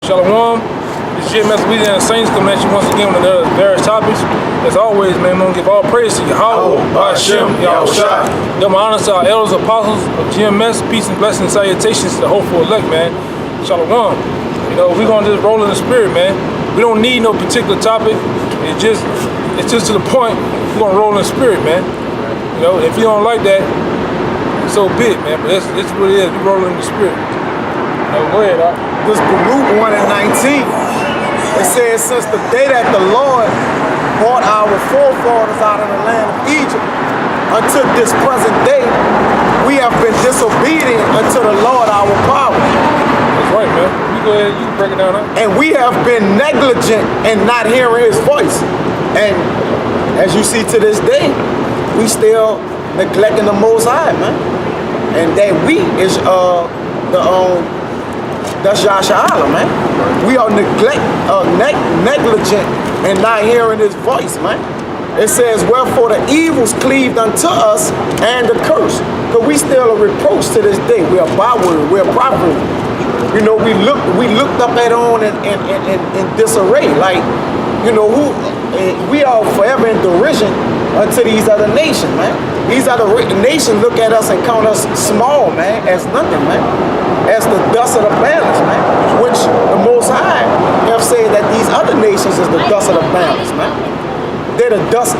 Shalom, this is GmsLouisianaSaints coming at you once again with another various topics. As always, man, we're going to give all praise to Yahweh, Hashem, Yahushua. Give my honors to our elders, apostles of GMS, peace and blessings and salutations to the hopeful elect, man. Shalom. You know, we're going to just roll in the spirit, man. We don't need no particular topic. It's just to the point. We're going to roll in the spirit, man. You know, if you don't like that, so be it, man. But it's what it is. We roll in the spirit. Go ahead, This Baruch 1 and 19, it says, since the day that the Lord brought our forefathers out of the land of Egypt until this present day, we have been disobedient unto the Lord our power. That's right, man. You go ahead, you can break it down. And we have been negligent in not hearing his voice. And as you see to this day, we still neglecting the Most High, man. And that we is that's Yasha'Allah, man. We are negligent and not hearing his voice, man. It says, wherefore the evils cleaved unto us and the curse. Because we still a reproach to this day. We are byword, we are proverb. You know, we looked up at on in disarray. Like, you know, we are forever in derision unto these other nations, man. These other nations look at us and count us small, man, as nothing, man. As the dust of the balance, man. Which the Most High have said that these other nations is the dust of the balance, man. They're the dust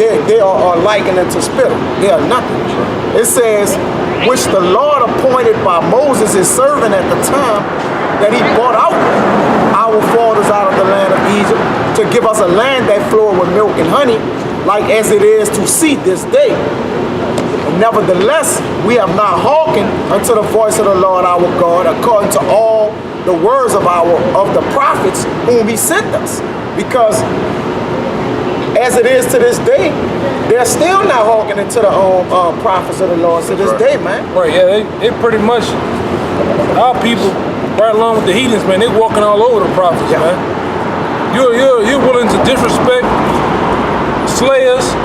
they are likened unto spittle. They are nothing. It says, which the Lord appointed by Moses his servant at the time that he brought out our fathers out of the land of Egypt to give us a land that flowed with milk and honey, like as it is to see this day. Nevertheless, we have not hearkened unto the voice of the Lord our God, according to all the words of the prophets whom he sent us. Because as it is to this day, they're still not hearkening to the prophets of the Lord to this day, man. Right, yeah, they pretty much, our people, right along with the heathens, man, they walking all over the prophets, yeah, man. You're willing to disrespect, slay us,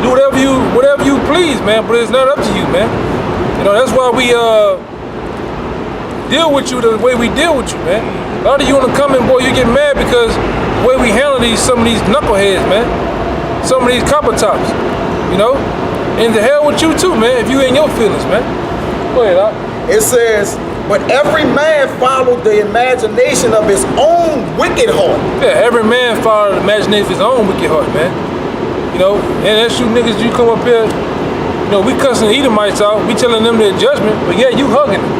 do whatever you please, man, but it's not up to you, man. You know, that's why we deal with you the way we deal with you, man. A lot of you want to come in, boy, you get mad because the way we handle some of these knuckleheads, man. Some of these copper tops, you know? And to hell with you too, man, if you in your feelings, man. Go ahead, Doc. It says, but every man followed the imagination of his own wicked heart. Yeah, every man followed the imagination of his own wicked heart, man. You know, and that's you niggas, you come up here, you know, we cussing the Edomites out, we telling them their judgment, but yeah, you hugging them.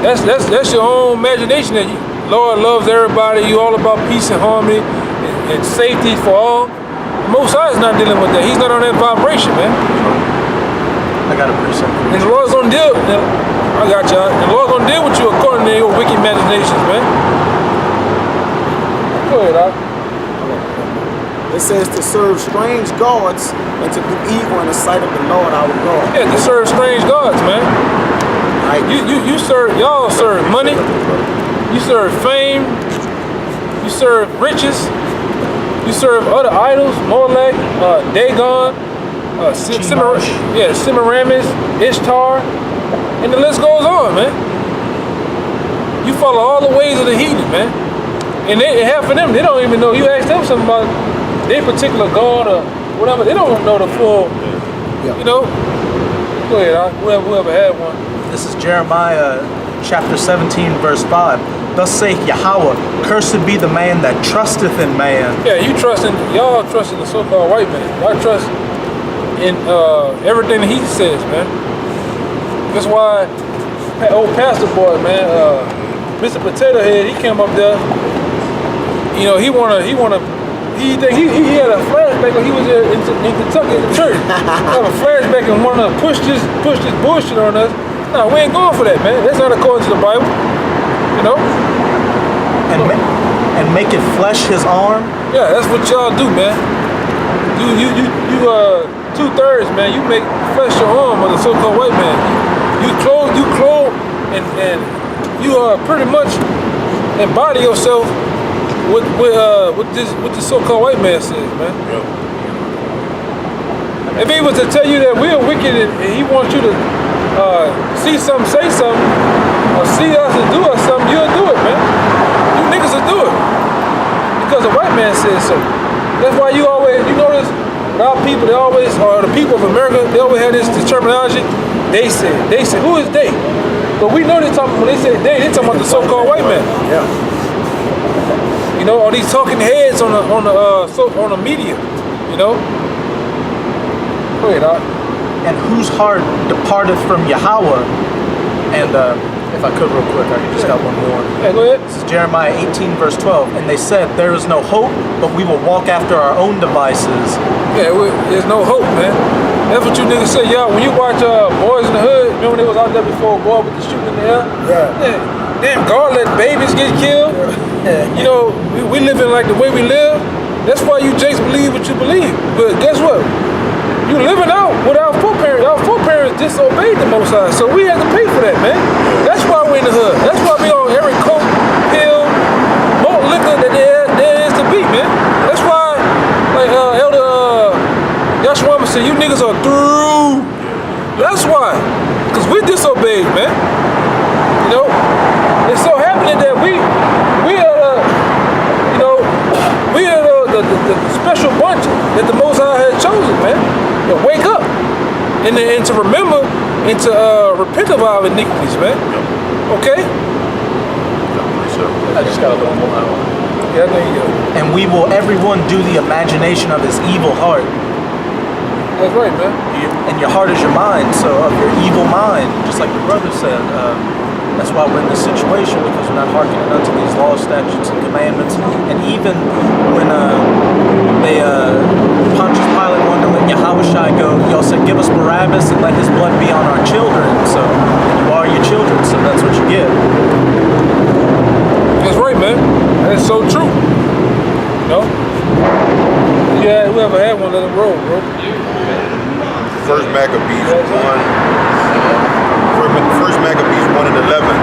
That's your own imagination that you, Lord loves everybody, you all about peace and harmony and safety for all. The Most High is not dealing with that. He's not on that vibration, man. I got a precept. And the Lord's gonna deal, I got y'all. The Lord's gonna deal with you according to your wicked imaginations, man. Go ahead, Doc. It says to serve strange gods and to do evil in the sight of the Lord our God. Yeah, to serve strange gods, man. Right. Y'all serve money, you serve fame, you serve riches, you serve other idols, Molech, Dagon, Semiramis, Ishtar, and the list goes on, man. You follow all the ways of the heathen, man. And half of them, they don't even know. You ask them something about their particular god or whatever, they don't know the full, you know. Go ahead, whoever had one. This is Jeremiah chapter 17, verse 5. Thus saith Yahweh, cursed be the man that trusteth in man. Yeah, y'all trust in the so-called white man. I trust in everything that he says, man. That's why old pastor boy, man, Mr. Potato Head, he came up there. You know, he had a flashback when he was in Kentucky at the church. Have a flashback and wanted to push this bullshit on us. No, we ain't going for that, man. That's not according to the Bible. You know? And make it flesh his arm? Yeah, that's what y'all do, man. You 2/3, man. You make flesh your arm of the so-called white man. You clothe, and you pretty much embody yourself with the so-called white man says, man. Yep. If he was to tell you that we're wicked and he wants you to see something, say something, or see us and do us something, you'll do it, man. You man said so. That's why you always, you notice, our people, they always, or the people of America, they always have this terminology. They said, who is they? But we know they talking, when they say they talking about the so-called white man. Yeah. You know, all these talking heads on the media, you know? Go ahead, Doc. And whose heart departed from Yahweh? And if I could real quick, I just got one more. Yeah, go ahead. This is Jeremiah 18, verse 12. And they said, there is no hope, but we will walk after our own devices. Yeah, there's no hope, man. That's what you niggas say, y'all. When you watch Boys in the Hood, remember when they was out there before boy with the shooting in the air? Yeah. Damn, God let babies get killed. You know, we living like the way we live. That's why you jakes believe what you believe. But guess what? You living out with our foreparents. Our foreparents disobeyed the Most High, so we had to pay for that, man. That's why we're in the hood. That's why we on every coke, pill, malt liquor that there is to beat, man. That's why, like Elder Yashwama said, you niggas are through. That's why, because we disobeyed, man. You know, it's so happening that we are the special bunch that the Most High has chosen, man. To wake up and to remember and to repent of our iniquities, man. Okay? I just got a little more. Yeah, there you go. And we will everyone do the imagination of his evil heart. That's right, man. And your heart is your mind, so of your evil mind, just like the brother said. That's why we're in this situation, because we're not hearkening unto these laws, statutes, and commandments. And even when Pontius Pilate wanted to let Yahushua go, y'all said, give us Barabbas and let his blood be on our children. So you are your children, so that's what you get. That's right, man. That's so true. You know? Yeah, whoever had one, let it roll, bro. First Maccabees 1 and 11.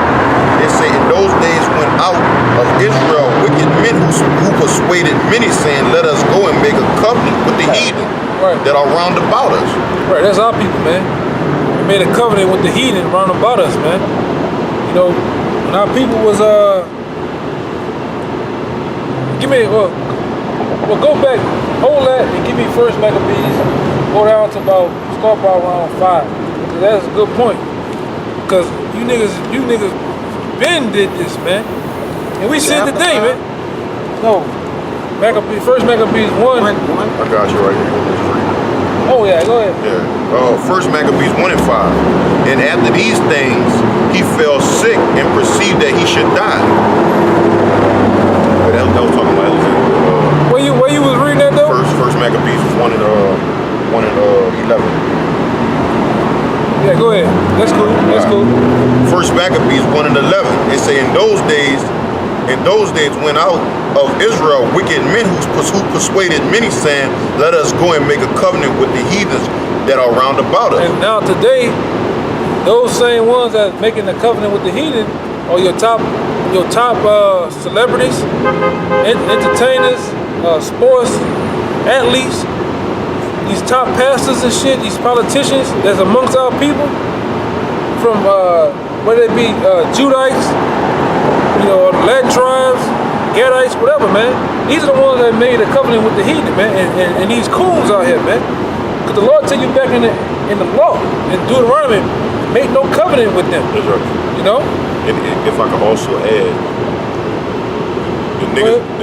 They say, in those days went out of Israel wicked men who persuaded many, saying, let us go and make a covenant with the heathen that are round about us. Right, that's our people, man. We made a covenant with the heathen round about us, man. You know, when our people was go back, hold that, and give me First Maccabees. Go down to start about around 5. That's a good point. Because you niggas been did this, man. And we see it today, man. No. First Maccabees 1. I got you right here. Oh yeah, go ahead. Yeah. First Maccabees 1 and 5. And after these things, he fell sick and perceived that he should die. That was talking about Alexander. Where you was reading that though? First Maccabees 1 and 11. Yeah, go ahead. That's cool. That's cool. First Maccabees 1 and 11. They say in those days went out of Israel wicked men who persuaded many, saying, let us go and make a covenant with the heathens that are round about us. And now today, those same ones that making the covenant with the heathen are your top celebrities, entertainers, sports, athletes. These top pastors and shit, these politicians that's amongst our people, from whether it be Judites, you know, Latin tribes, Gadites, whatever, man. These are the ones that made a covenant with the heathen, man, and these coons out here, man. Because the Lord tell you back in the law, in Deuteronomy, make no covenant with them. That's right. You know? And if I could also add, the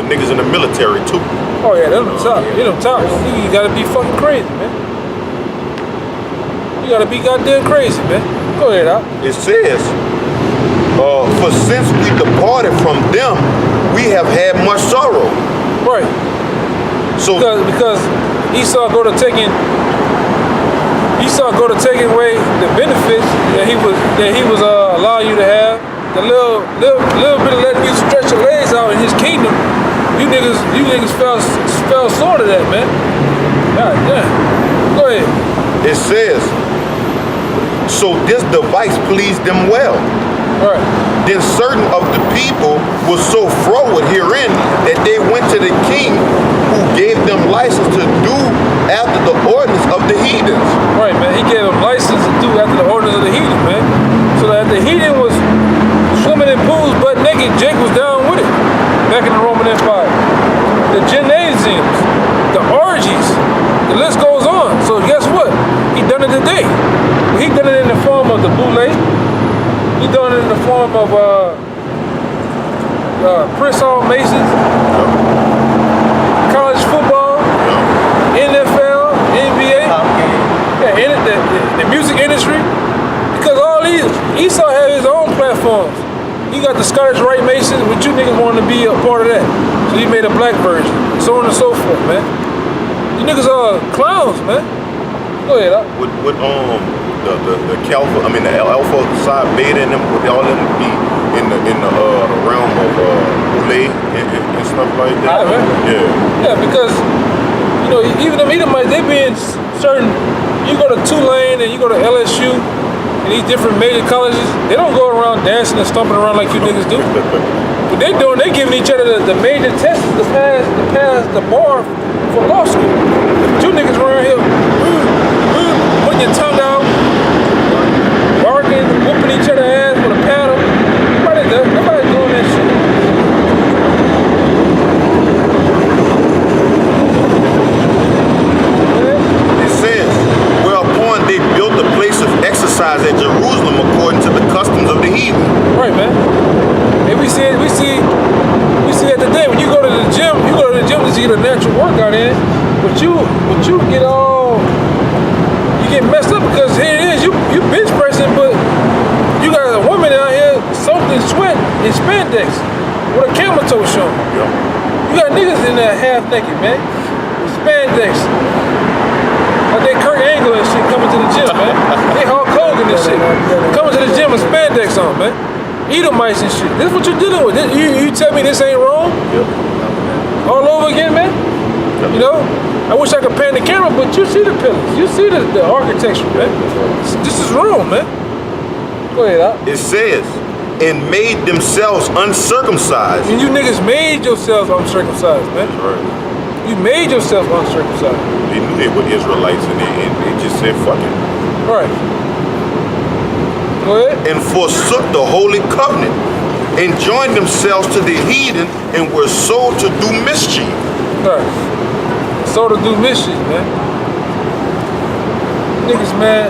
niggas in the military too. Oh yeah, they're them top. They're them top. You gotta be fucking crazy, man. You gotta be goddamn crazy, man. Go ahead, Al. It says, for since we departed from them, we have had much sorrow. Right. So because Esau go to taking away the benefits that he was allowing you to have. The little bit of letting you stretch your legs out in his kingdom. You niggas fell short of that, man. God damn. Go ahead. it says, so this device pleased them well. Right. Then certain of the people were so froward herein that they went to the king, who gave them license to do after the ordinance of the heathens. Right, man. He gave them license to do after the ordinance of the heathen, man. So that the heathen was swimming in pools butt naked, Jake was down with it back in the Roman Empire. The Prince Hall Masons, college football, NFL, NBA, the music industry. Because all these, Esau had his own platforms. He got the Scottish Rite Masons, but you niggas wanted to be a part of that. So he made a black version, so on and so forth, man. You niggas are clowns, man. Go ahead. With the Alpha, I mean the Alpha side beta and them, would all them be in the realm of Boule and stuff like that? Yeah, because you know even them Edomites, they be in certain. You go to Tulane and you go to LSU and these different major colleges. They don't go around dancing and stomping around like you niggas do. What they doing? They giving each other the major tests to pass the bar for law school. You niggas around here putting your tongue out, barking, whooping each other ass with a paddle. Nobody's doing that shit. It says, whereupon they built a place of exercise at Jerusalem according to the customs of the heathen. Right, man. And we see at the day when you go to the gym to get a natural workout in, but you get messed up because here it is, you bench pressing, but you got a woman out here soaked in sweat in spandex with a camel toe showing. Yep. You got niggas in there half naked, man, with spandex. Like they Kurt Angle and shit coming to the gym, man. They Hulk Hogan and shit. Coming to the gym with spandex on, man. Edomites and shit. This is what you're dealing with. You tell me this ain't wrong? Yep. All over again, man? Yep. You know? I wish I could pan the camera, but you see the pillars. You see the architecture, man. This is wrong, man. Go ahead, Al. It says, and made themselves uncircumcised. And you niggas made yourselves uncircumcised, man. That's right. You made yourself uncircumcised. They knew they were Israelites and they just said, fuck it. Right. Go ahead. And forsook the holy covenant and joined themselves to the heathen and were sold to do mischief. Right. So to do mischief, man. Niggas, man.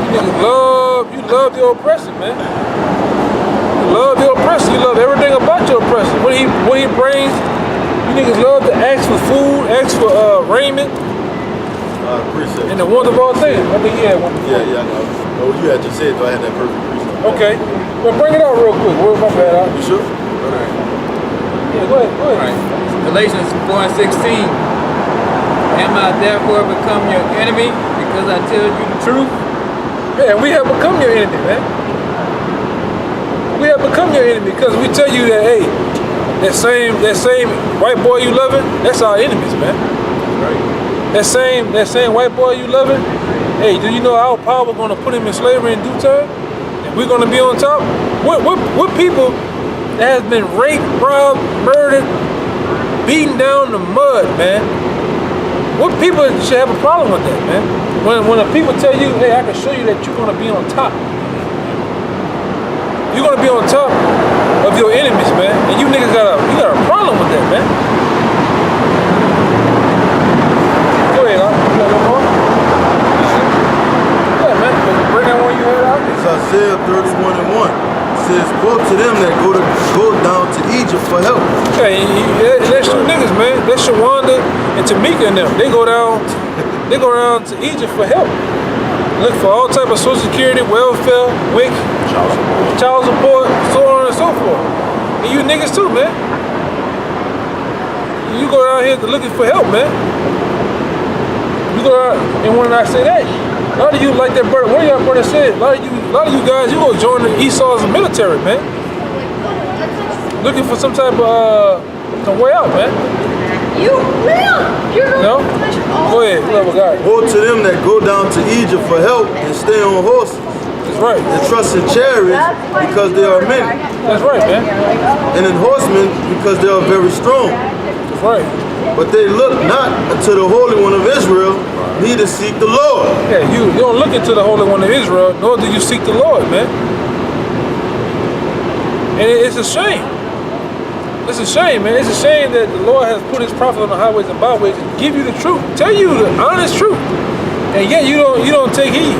You niggas love your oppressor, man. You love your oppressor. You love everything about your oppressor. What he brings, you niggas love to ask for food, ask for raiment. I appreciate it. And the wonder of all things. I think he had one before. Yeah, I know. Oh, you had just said, so I had that perfect reason. Okay. Well, bring it out real quick. Where's my bad out? You sure? All right. Yeah, go ahead. All right. Galatians 4:16. Am I therefore become your enemy because I tell you the truth? Yeah, we have become your enemy, man. We have become your enemy because we tell you that, hey, that same white boy you loving, that's our enemies, man. Right. That same white boy you loving, hey, do you know our power gonna put him in slavery in due time? And we're gonna be on top? What people that has been raped, robbed, murdered, beaten down to mud, man? What people should have a problem with that, man? When the people tell you, hey, I can show you that you're gonna be on top. You're gonna be on top of your enemies, man. And you niggas got a problem with that, man. Go ahead, huh? You got one more? Yeah, man. Bring that one you had out. It's Isaiah 31:1. It says, woe to them that go down to Egypt for help. Okay, that's you niggas, man. That's Shawanda and Tamika and them. They go down to Egypt for help. Look for all type of social security, welfare, WIC, child support, so on and so forth. And you niggas too, man. You go down here looking for help, man. You go out, and when I say that, a lot of you like that brother. One of y'all brother said, a lot of you guys, you go join the Esau's military, man. Looking for some type of some way out, man. You will. No? Go ahead, whoever got it. Woe to them that go down to Egypt for help and stay on horses That's right. and trust in chariots because they are many, That's right, man. and in horsemen because they are very strong. That's right. But they look not unto the Holy One of Israel, neither seek the Lord. Yeah, you don't look into the Holy One of Israel, nor do you seek the Lord, man. And it's a shame. It's a shame, man. It's a shame that the Lord has put his prophet on the highways and byways to give you the truth, tell you the honest truth. And yet you don't take heed.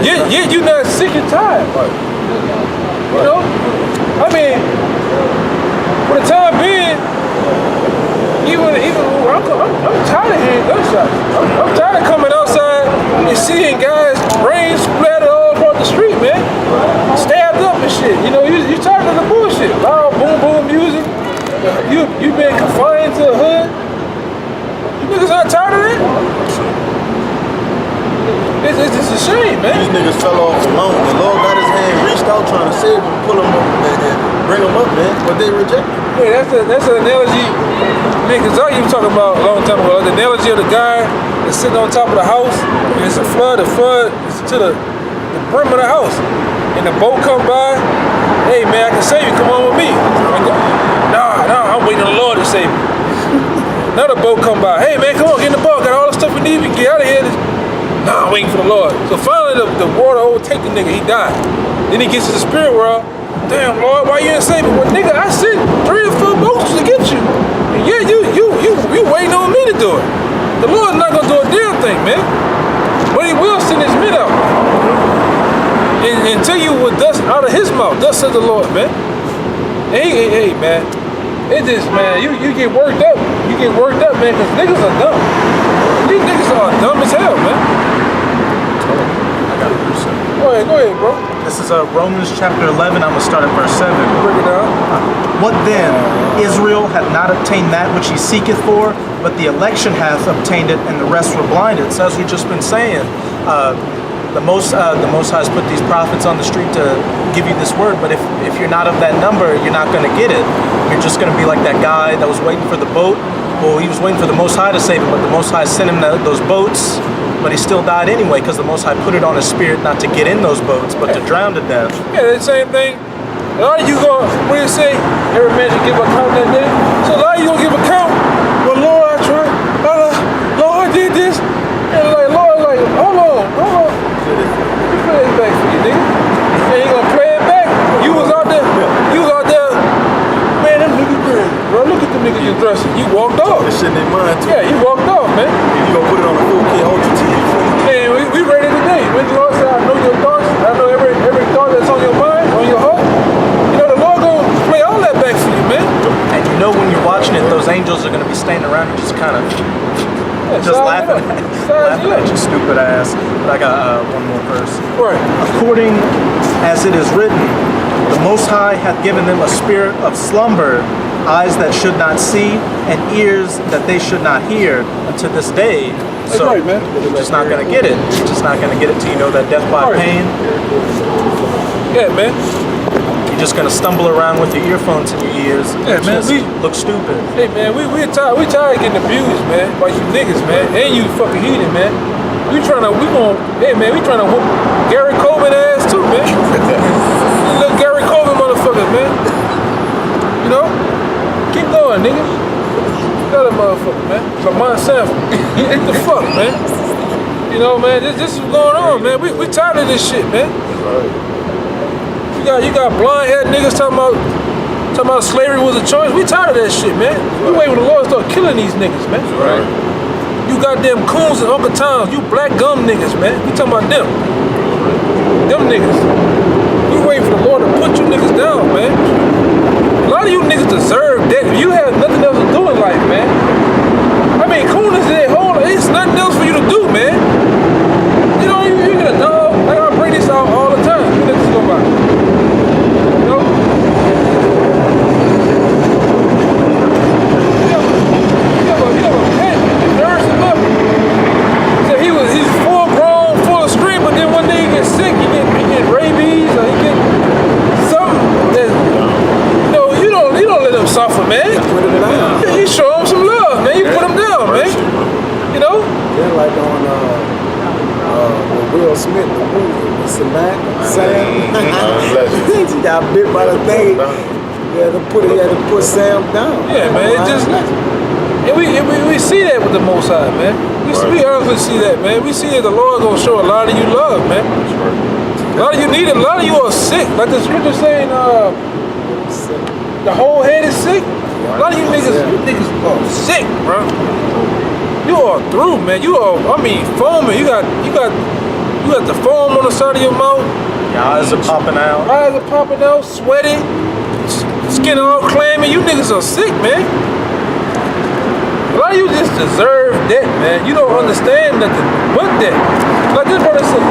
Yet you're not sick and tired. You know? I mean, for the time being, even I'm tired of hearing gunshots. I'm tired of coming outside and seeing guys brains splattered all across the street, man. Stabbed up and shit. You know, you tired of the bullshit. Loud boom boom music. You been confined to the hood. You niggas not tired of that? It's just a shame, man. These niggas fell off the mountain. The Lord got his hand reached out trying to save them, pull them up, and bring them up, man. But they rejected. Yeah, that's an analogy. Man, Kazaki was talking about a long time ago. The analogy of the guy that's sitting on top of the house, and it's a flood. The flood is to the brim of the house, and the boat come by. Hey, man, I can save you. Come on with me. I go, nah, I'm waiting on the Lord to save me. Another boat come by. Hey, man, come on, get in the boat. Got all the stuff we need. We can get out of here. Nah, I'm waiting for the Lord. So finally, the water overtake the nigga. He died. Then he gets to the spirit world. Damn, Lord, why you ain't saving me? Well, nigga, I sent 3 or 4 boats to get you. And yeah, you waiting on me to do it. The Lord's not gonna do a damn thing, man. But he will send his men out. And tell you what dust out of his mouth. Thus says the Lord, man. Hey, man. It just, man, you get worked up. You get worked up, man, because niggas are dumb. These niggas are dumb as hell, man. I got a verse. Go ahead, bro. This is Romans chapter 11. I'm going to start at verse 7. Break it down. What then? Israel hath not obtained that which he seeketh for, but the election hath obtained it, and the rest were blinded. So as we've just been saying, the Most High has put these prophets on the street to give you this word, but if you're not of that number, you're not going to get it. You're just going to be like that guy that was waiting for the boat. Well, he was waiting for the Most High to save him, but the Most High sent him those boats, but he still died anyway because the Most High put it on his spirit not to get in those boats, but to drown to death. Yeah, the same thing. A lot of you go, what do you say? Every man should give account that day. So a lot of you gonna give account. Well, Lord, I tried. Lord, I did this. And Lord, hold on. You play it back for you, nigga. And you gonna play it back. You was out there. Man, them niggas crazy. Bro, look at the niggas you dressing. You walked off. That shit in their mind too. Yeah, you walked off, man. You gonna put it on the 4K Ultra TV. Man, we ready today. When the Lord said, I know your thoughts. I know every thought that's on your mind, on your heart. You know, the Lord gonna play all that back for you, man. And you know when you're watching it, those angels are going to be standing around and just kind of laughing at you, stupid ass. But I got one more verse. Right. According as it is written, the Most High hath given them a spirit of slumber, eyes that should not see, and ears that they should not hear unto this day. That's So right, man. you're just not going to get it. You're just not going to get it till you know that death by Right. pain. Yeah, man. You're just going to stumble around with your earphones in your ears. Yeah, and man, just look stupid. Hey, man, we tired of getting abused, man, by you niggas, man, and you fucking heathen, man. We trying to whoop Gary Coleman ass too, man. You little Gary Coleman motherfuckers, man. You know? Keep going, nigga. Got a motherfucker, man. Lamont Sanford. What the fuck, man? You know, man, this is going on, man. We tired of this shit, man. You got blonde-haired niggas talking about slavery was a choice. We tired of that shit, man. We wait when the Lord start killing these niggas, man. Right. You goddamn coons and Uncle Toms, you black gum niggas, man. We talking about them. Them niggas. We waiting for the Lord to put you niggas down, man. A lot of you niggas deserve that. You have nothing else to do in life, man. I mean, coon is that whole, it's nothing else for you to do, man. You know, you get a dog. I gotta bring this out all the time. You niggas go by. You know? You have a pet. You nurse him up. So he's full grown, full of scream, but then one day he gets sick, he get rabies, or he get something that, you don't let him suffer, man. Put him down. You show him some love, man. You put him down, man. You know? They're like on Will Smith, the movie, with Sam. He got bit by the thing. He had to put Sam down. Yeah, man. It just, and we see that with the Most High, man. We honestly see that, man. We see that the Lord gonna show a lot of you love, man. A lot of you need it. A lot of you are sick. Like the scripture saying, the whole head is sick. A lot of you niggas are sick, bro. You are through, man. You are, foaming. You got the foam on the side of your mouth. Your eyes are popping out. Eyes are popping out, sweaty, skin all clammy. You niggas are sick, man. A lot of you just deserve that, man. You don't understand nothing but that. Like this brother said,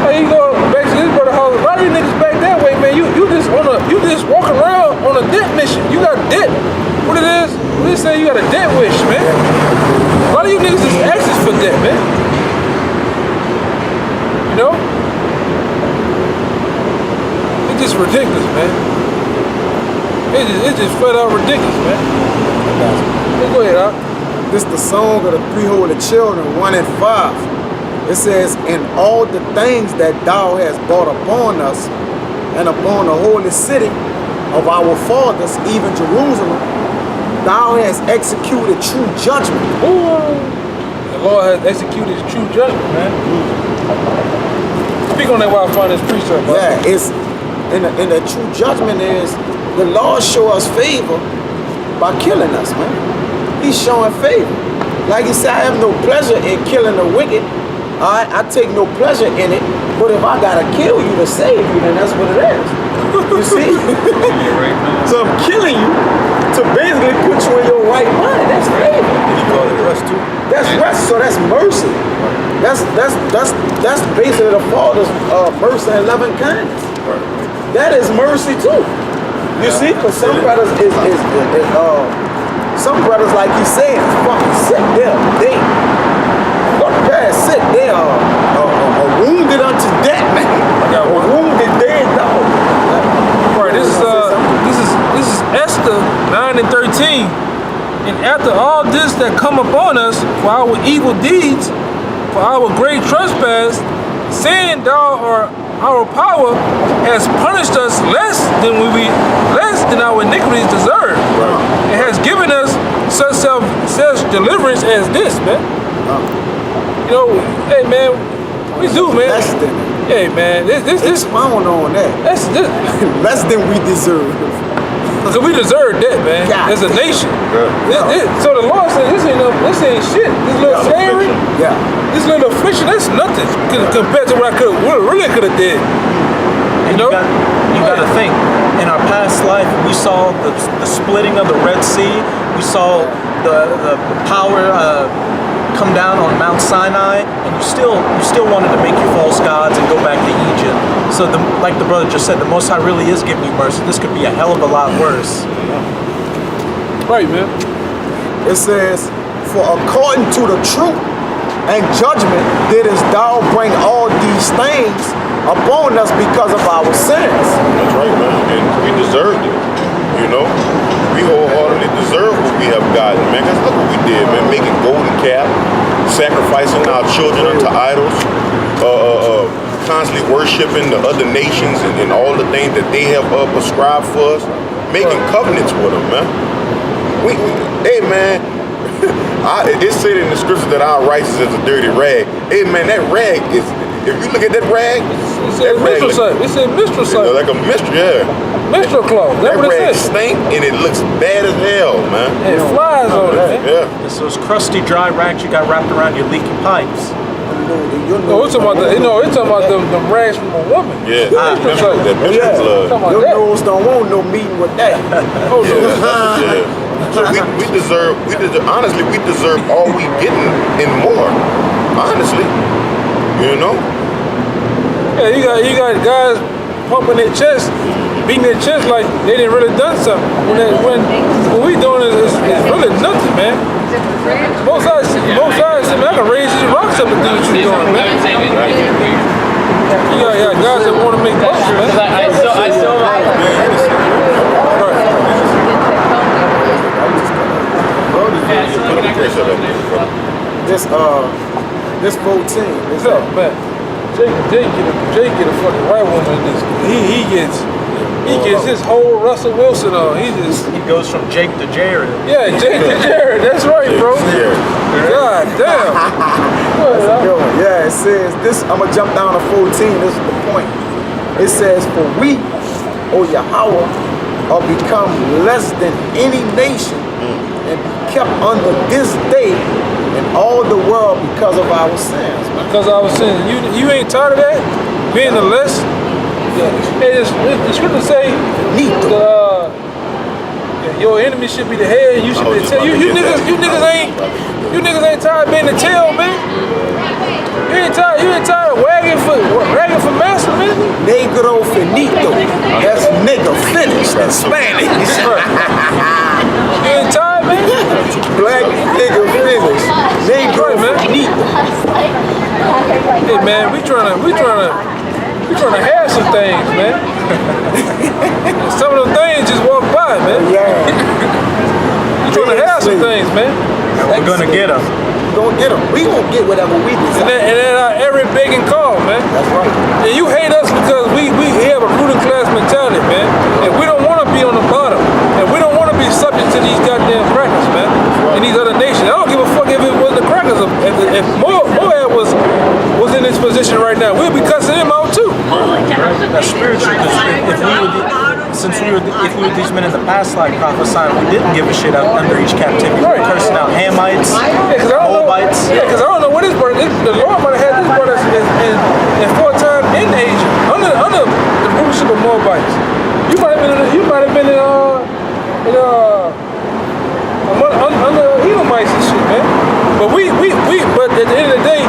hey, you go back to this brother house. A lot of you niggas back that way, man. You just walk around on a debt mission. You got debt. What it is? What they say? You got a debt wish, man. A lot of you niggas just asking for debt, man. You know? It's just ridiculous, man. It's just flat out ridiculous, man. Go ahead, Al. This the song of the three holy children, 1 and 5. It says, "In all the things that thou hast brought upon us, and upon the holy city of our fathers, even Jerusalem, thou hast executed true judgment." Ooh. The Lord has executed his true judgment, man. Speak on that while I find this precept, bro. Yeah, it's in the true judgment is the Lord show us favor by killing us, man. He's showing favor. Like he said, I have no pleasure in killing the wicked. I take no pleasure in it. But if I gotta kill you to save you, then that's what it is. You see? So I'm killing you to basically put you in your right mind. That's favor. You call it rest too. That's rest. So that's mercy. That's basically the Father's mercy and loving kindness. That is mercy too. You see, because some brothers some brothers, like you said, is fucking sick. They fuck past sick. They are wounded unto death, man. A wounded dead dog. Right, this is Esther 9 and 13. And after all this that come upon us for our evil deeds, for our great trespass, saying thou or our power has punished us less than our iniquities deserve. It has given us such deliverance as this, man. You know, hey man, we do, man. Less than. Hey man, this Expound on that. this Less than we deserve. because we deserve that, man. God. As a nation. So the Lord said, this ain't shit. This little slavery, Yeah. this little affliction, that's nothing compared to what I really could have did. And you got to think, in our past life, we saw the splitting of the Red Sea. We saw the power come down on Mount Sinai, and you still wanted to make your false gods and go back to Egypt. So, like the brother just said, the Most High really is giving you mercy. This could be a hell of a lot worse. Right, man. It says, "For according to the truth and judgment didst thou bring all these things upon us because of our sins." That's right, man. And we deserved it. You know? We wholeheartedly deserve what we have gotten, man. Because look what we did, man. Making golden calf, sacrificing our children unto idols, constantly worshiping the other nations and all the things that they have prescribed for us, making covenants with them, man. Hey, man. It said in the scripture that our righteousness is a dirty rag. Hey, man, that rag is. If you look at that rag, It's a minstrel site. It's a minstrel you know, site. like a minstrel, yeah. Minstrel cloth. That's That what rag it says. stink and it looks bad as hell, man. And it flies on it, man. Yeah. It's those crusty, dry rags you got wrapped around your leaky pipes. No, we're talking about the rags from a woman. Yeah, Minstrel site. that minstrel blood. Talking about Your that. nose don't want no meeting with that. Oh, no. Yeah. So we deserve, honestly, we deserve all we getting and more. Honestly, you know. Yeah, you got guys pumping their chest, beating their chest like they didn't really done something. When we doing is really nothing, man. Both sides, man, I can raise these rocks up and do what you're doing, man. You got guys that want to make bucks, man. I saw my This 14. What's up, man? Jake get a fucking white woman in this. He gets his whole Russell Wilson on. He goes from Jake to Jared. Yeah, Jake to Jared. That's right, bro. God damn. Yeah, it says this. I'm gonna jump down to 14. This is the point. It says, "For we, O Yahweh, are become less than any nation, and be kept under this day in all the world because of our sins." Man. Because I was saying, you ain't tired of that? Being the less? Hey, the scripture say your enemy should be the head. You should be the tail. You niggas ain't tired of being the tail, man. You ain't tired of wagging for master, man. Negro finito. That's nigga finished in Spanish. You ain't tired, man. Black nigga finished. Negro finito. Hey, man, we trying to have some things, man. Some of them things just walk by, man. We trying to have some things, man. We're gonna get them. We gonna get whatever we desire. And then our every begging call, man. That's right. And you hate us because we have a ruling class mentality, man. And we don't want to be on the bottom. And we don't want to be subject to these goddamn crackers, man. And these other nations. I don't give a fuck if it was the crackers. If Moab was in this position right now, we'd be cussing him out too. That's spiritual. If we were these men in the past, like prophesying, we didn't give a shit out under each captivity. We were cursing out Hamites, Moabites. Because I don't know what this brother. The Lord might have had this brother in 4 times in Asia under the rulership of Moabites. You might have been under Edomites and shit, man. But at the end of the day,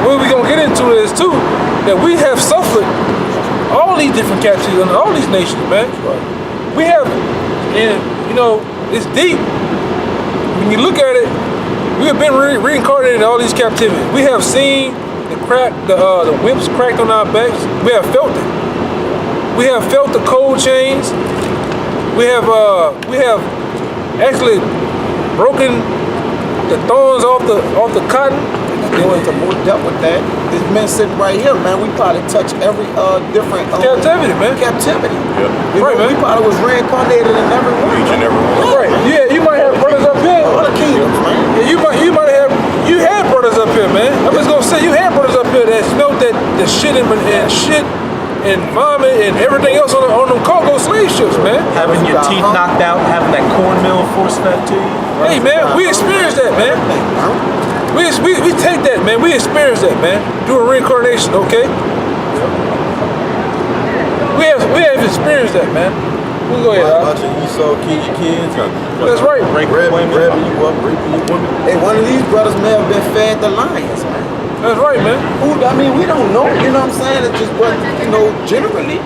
what we gonna get into is too that we have suffered all these different captivities under all these nations, man. We have, and you know, it's deep. When you look at it, we have been reincarnated in all these captivities. We have seen the whips cracked on our backs. We have felt it. We have felt the cold chains. We have actually broken the thorns off the cotton. Go into more depth with that. This man sitting right here, man. We probably touch every different Captivity, man. Captivity. Yeah. You Right, know, man. we probably was reincarnated in every one. Each and every one. Right. Yeah, you might have brothers up here. All the kingdoms, man. Yeah, you had brothers up here, man. I'm just gonna say you had brothers up here that smelled that the shit and vomit and everything else on them cargo slave ships, man. Having your teeth knocked out, having that cornmeal force fed to you. Hey, man, we experienced that, man. We take that, man. We experienced that, man. During reincarnation, okay? We have experienced that, man. We'll go ahead. Watching Esau kill your kids. That's right. Grabbing you up, raping your women. Hey, one of these brothers may have been fed the lions, man. That's right, man. I mean, we don't know. You know what I'm saying? It's just what, you know, generally,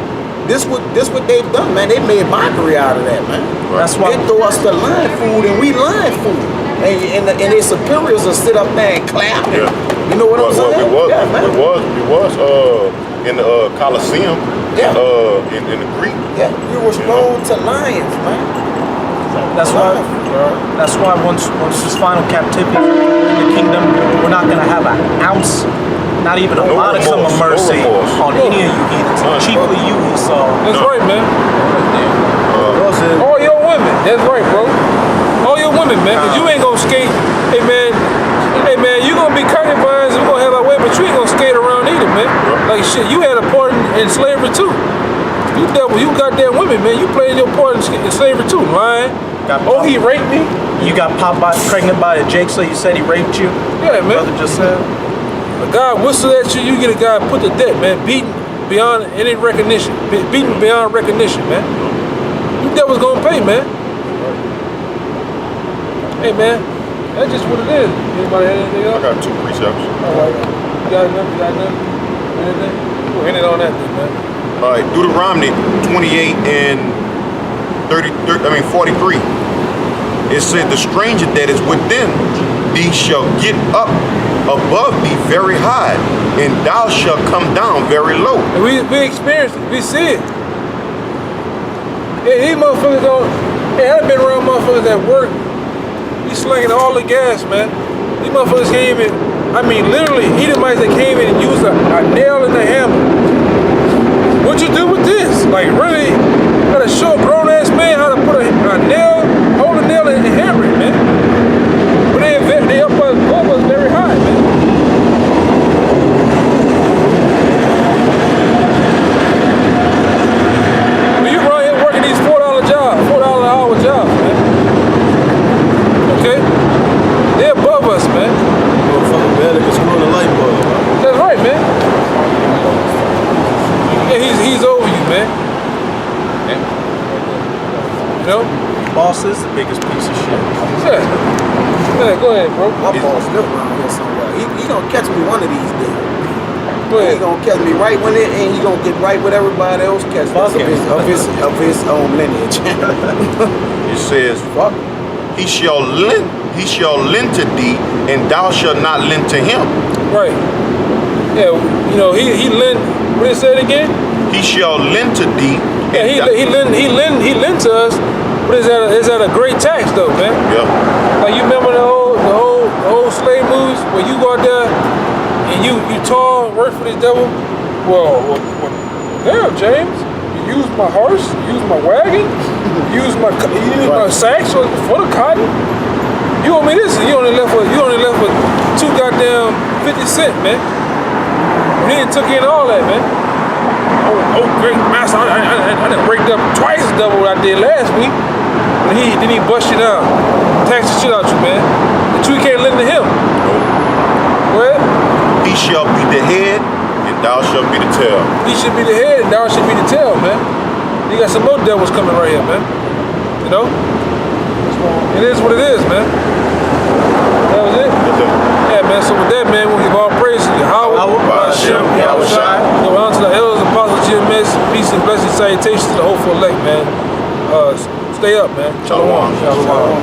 this what they've done, man. They made mockery out of that, man. That's why They throw us the lion food and we lion food. And their superiors will sit up there and clap. Yeah. You know what I'm saying? We was in the Colosseum. Yeah. In the Greek. Yeah, we were thrown to lions, man. That's why once this final captivity in the kingdom, we're not gonna have an ounce, not even a modicum of mercy on any of you heathens. Chiefly you, Esau. That's right, man. All your women. That's right, bro. All your women, man. Cause you ain't gonna skate. Hey, man, you gonna be concubines and we're gonna have our way, but you ain't gonna skate around either, man. Like shit, you had a part in slavery too. You goddamn women, man. You played your part in slavery too, lying. He raped me. You got pregnant by a Jake, so you said he raped you. Yeah, man. Brother just said. A guy whistle at you, you get a guy put to death, man. Beaten beyond any recognition. Beaten beyond recognition, man. You devils gonna pay, man. Hey, man. That's just what it is. Anybody have anything else? I got 2 precepts. All right. You got nothing? Anything? We'll end it on that then, man. All right, Deuteronomy 28 and 43. It said, the stranger that is within thee shall get up above thee very high, and thou shalt come down very low. And we experience it. We see it. Hey, these motherfuckers don't. Hey, I've been around motherfuckers at work. We slinging all the gas, man. These motherfuckers came in. I mean, literally, Edomites that came in and used a nail and a hammer. What you do with this? Like, really? Gotta show a grown ass man how to put a nail, hold a nail and hammer it, man. But they up above us very high, man. When you around here working these $4 jobs, $4 an hour jobs, man. Okay? They're above us, man. Motherfucker better can screw the light bulb. That's right, man. Yeah, You know? Boss is the biggest piece of shit. Yeah. Yeah, go ahead, bro. My boss live around here somewhere. He gonna catch me one of these days. Go He ahead. gonna catch me right when it, and he gonna get right with everybody else catch Fuck him. of his own lineage. It says, Fuck. he shall lend to thee, and thou shalt not lend to him. Right. Yeah, you know, he lent, what did it say it again? He shall lend to thee. Yeah, he lent to us, but it's at a great tax though, man. Yeah. Like you remember the old slave movies where you go out there and you tall, work for this devil? Well, damn, James, you used my horse, you used my wagon, you used my sacks for the cotton. You owe me this, and you only left with 2 goddamn 50 cents, man. And he took in all that, man. Oh, great master, I done break up twice as double what I did last week. Then he bust you down, tax the shit out you, man. But you can't lend to him. Go ahead. He shall be the head, and thou shalt be the tail. He should be the head, and thou should be the tail, man. You got some more devils coming right here, man. You know? It is what it is, man. That was it? Yeah, man. So with that, man, we'll give all praise to Yahweh, Hashem, Yahushua. Go on to the elders, apostles, GMS. Peace and blessings, salutations to the hopeful elect, man. Stay up, man. Shalom. Shalom.